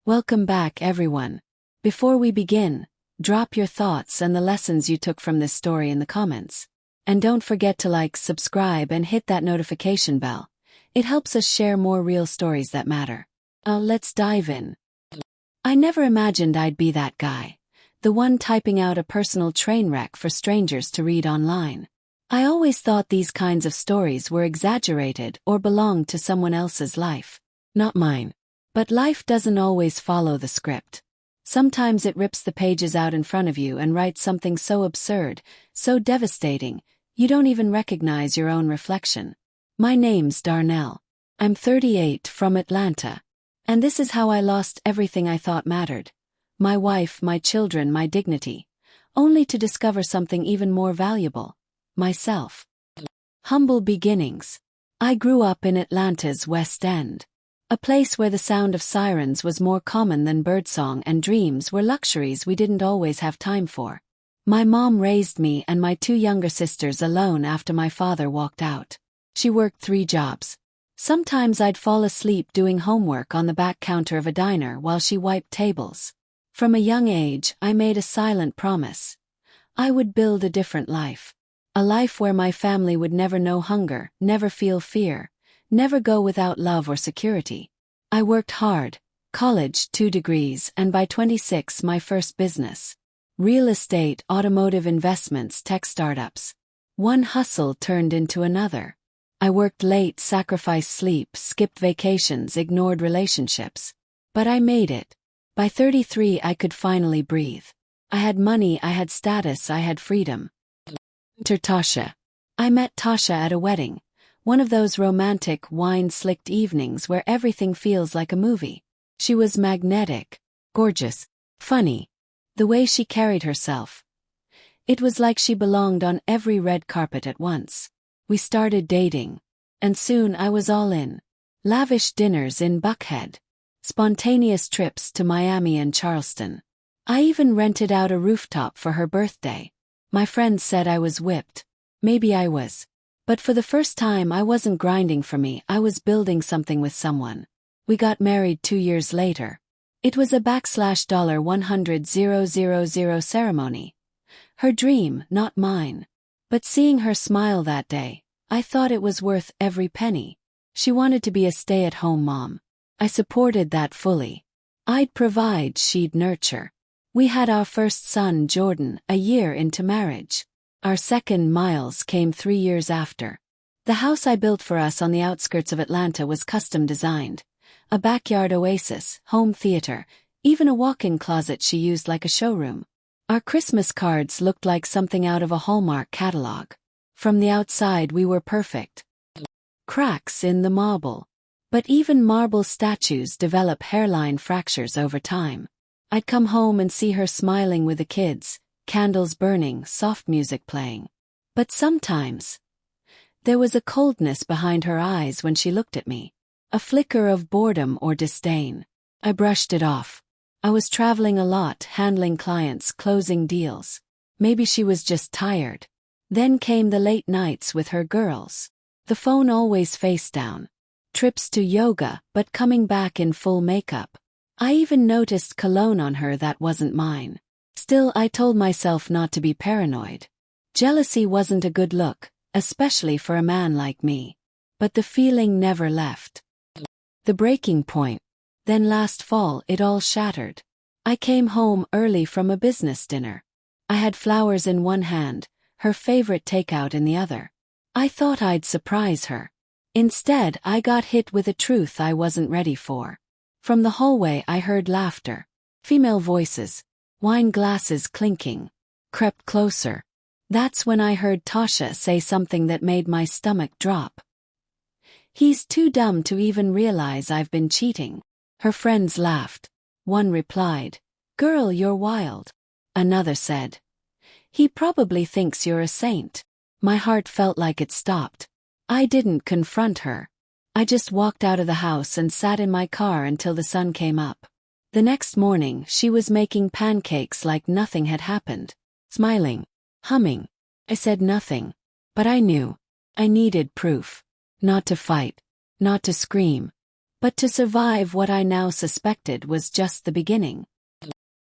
Welcome back, everyone. Before we begin, drop your thoughts and the lessons you took from this story in the comments. And don't forget to like, subscribe, and hit that notification bell. It helps us share more real stories that matter. Let's dive in. I never imagined I'd be that guy, the one typing out a personal train wreck for strangers to read online. I always thought these kinds of stories were exaggerated or belonged to someone else's life, not mine. But life doesn't always follow the script. Sometimes it rips the pages out in front of you and writes something so absurd, so devastating, you don't even recognize your own reflection. My name's Darnell. I'm 38, from Atlanta. And this is how I lost everything I thought mattered. My wife, my children, my dignity. Only to discover something even more valuable. Myself. Humble beginnings. I grew up in Atlanta's West End. A place where the sound of sirens was more common than birdsong and dreams were luxuries we didn't always have time for. My mom raised me and my two younger sisters alone after my father walked out. She worked 3 jobs. Sometimes I'd fall asleep doing homework on the back counter of a diner while she wiped tables. From a young age, I made a silent promise. I would build a different life. A life where my family would never know hunger, never feel fear. Never go without love or security. I worked hard, college, 2 degrees, and by 26 my first business. Real estate, automotive investments, tech startups. One hustle turned into another. I worked late, sacrificed sleep, skipped vacations, ignored relationships. But I made it. By 33 I could finally breathe. I had money, I had status, I had freedom. Enter Tasha. I met Tasha at a wedding. One of those romantic, wine-slicked evenings where everything feels like a movie. She was magnetic, gorgeous, funny. The way she carried herself. It was like she belonged on every red carpet at once. We started dating. And soon I was all in. Lavish dinners in Buckhead. Spontaneous trips to Miami and Charleston. I even rented out a rooftop for her birthday. My friends said I was whipped. Maybe I was. But for the first time I wasn't grinding for me, I was building something with someone. We got married 2 years later. It was a $100,000 ceremony. Her dream, not mine. But seeing her smile that day, I thought it was worth every penny. She wanted to be a stay-at-home mom. I supported that fully. I'd provide, she'd nurture. We had our first son, Jordan, a year into marriage. Our second, Miles, came 3 years after. The house I built for us on the outskirts of Atlanta was custom designed. A backyard oasis, home theater, even a walk-in closet she used like a showroom. Our Christmas cards looked like something out of a Hallmark catalog. From the outside we were perfect. Cracks in the marble. But even marble statues develop hairline fractures over time. I'd come home and see her smiling with the kids. Candles burning, soft music playing. But sometimes, there was a coldness behind her eyes when she looked at me. A flicker of boredom or disdain. I brushed it off. I was traveling a lot, handling clients, closing deals. Maybe she was just tired. Then came the late nights with her girls. The phone always face down. Trips to yoga, but coming back in full makeup. I even noticed cologne on her that wasn't mine. Still, I told myself not to be paranoid. Jealousy wasn't a good look, especially for a man like me. But the feeling never left. The breaking point. Then last fall, it all shattered. I came home early from a business dinner. I had flowers in one hand, her favorite takeout in the other. I thought I'd surprise her. Instead, I got hit with a truth I wasn't ready for. From the hallway I heard laughter. Female voices. Wine glasses clinking. Crept closer. That's when I heard Tasha say something that made my stomach drop. He's too dumb to even realize I've been cheating. Her friends laughed. One replied, "Girl, you're wild." Another said, "He probably thinks you're a saint." My heart felt like it stopped. I didn't confront her. I just walked out of the house and sat in my car until the sun came up. The next morning, she was making pancakes like nothing had happened. Smiling. Humming. I said nothing. But I knew. I needed proof. Not to fight. Not to scream. But to survive what I now suspected was just the beginning.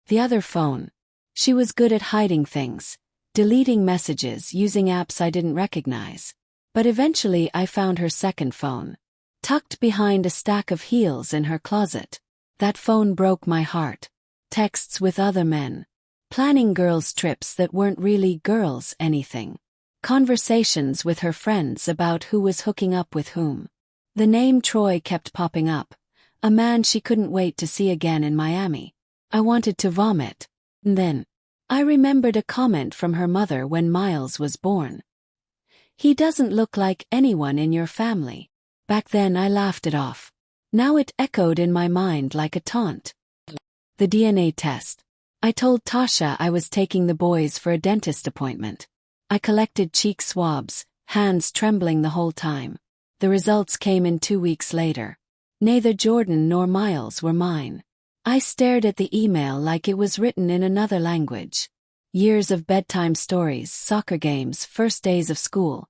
The other phone. She was good at hiding things, deleting messages using apps I didn't recognize. But eventually I found her second phone, tucked behind a stack of heels in her closet. That phone broke my heart. Texts with other men. Planning girls' trips that weren't really girls' anything. Conversations with her friends about who was hooking up with whom. The name Troy kept popping up, a man she couldn't wait to see again in Miami. I wanted to vomit. And then, I remembered a comment from her mother when Miles was born. "He doesn't look like anyone in your family." Back then I laughed it off. Now it echoed in my mind like a taunt. The DNA test. I told Tasha I was taking the boys for a dentist appointment. I collected cheek swabs, hands trembling the whole time. The results came in 2 weeks later. Neither Jordan nor Miles were mine. I stared at the email like it was written in another language. Years of bedtime stories, soccer games, first days of school.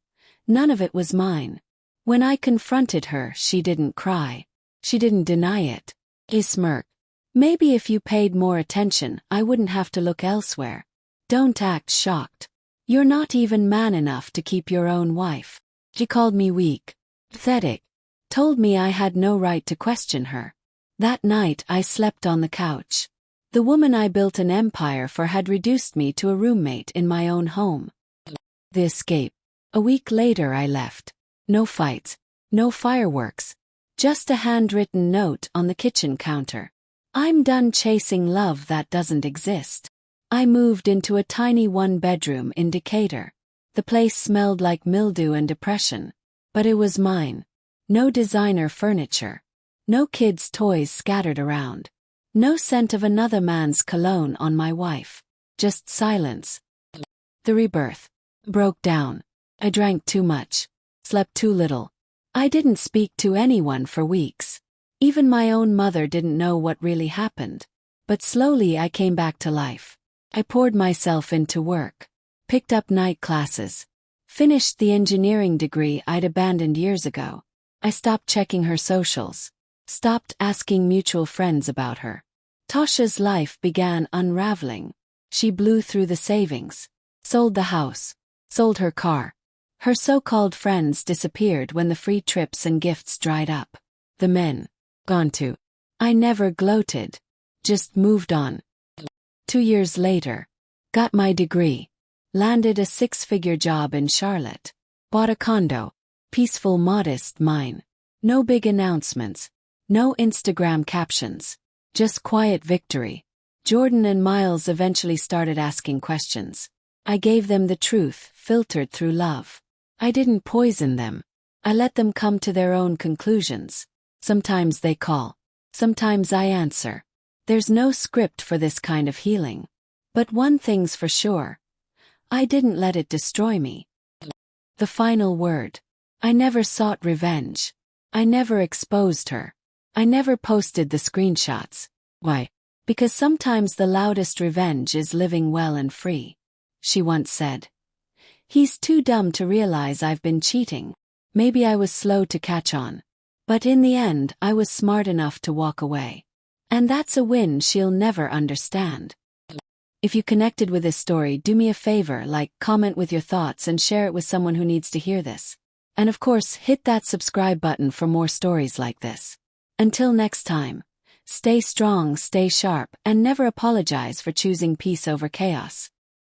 None of it was mine. When I confronted her, she didn't cry. She didn't deny it. She smirked. "Maybe if you paid more attention, I wouldn't have to look elsewhere. Don't act shocked. You're not even man enough to keep your own wife." She called me weak, pathetic, told me I had no right to question her. That night I slept on the couch. The woman I built an empire for had reduced me to a roommate in my own home. The escape. A week later I left. No fights, no fireworks, just a handwritten note on the kitchen counter. "I'm done chasing love that doesn't exist." I moved into a tiny one-bedroom in Decatur. The place smelled like mildew and depression. But it was mine. No designer furniture. No kids' toys scattered around. No scent of another man's cologne on my wife. Just silence. The rebirth. Broke down. I drank too much. Slept too little. I didn't speak to anyone for weeks. Even my own mother didn't know what really happened. But slowly I came back to life. I poured myself into work. Picked up night classes. Finished the engineering degree I'd abandoned years ago. I stopped checking her socials. Stopped asking mutual friends about her. Tasha's life began unraveling. She blew through the savings. Sold the house. Sold her car. Her so-called friends disappeared when the free trips and gifts dried up. The men. Gone too. I never gloated. Just moved on. 2 years later. Got my degree. Landed a 6-figure job in Charlotte. Bought a condo. Peaceful, modest mine. No big announcements. No Instagram captions. Just quiet victory. Jordan and Miles eventually started asking questions. I gave them the truth, filtered through love. I didn't poison them. I let them come to their own conclusions. Sometimes they call. Sometimes I answer. There's no script for this kind of healing. But one thing's for sure. I didn't let it destroy me. The final word. I never sought revenge. I never exposed her. I never posted the screenshots. Why? Because sometimes the loudest revenge is living well and free. She once said. He's too dumb to realize I've been cheating. Maybe I was slow to catch on. But in the end, I was smart enough to walk away. And that's a win she'll never understand. If you connected with this story, do me a favor, like, comment with your thoughts and share it with someone who needs to hear this. And of course, hit that subscribe button for more stories like this. Until next time, stay strong, stay sharp, and never apologize for choosing peace over chaos.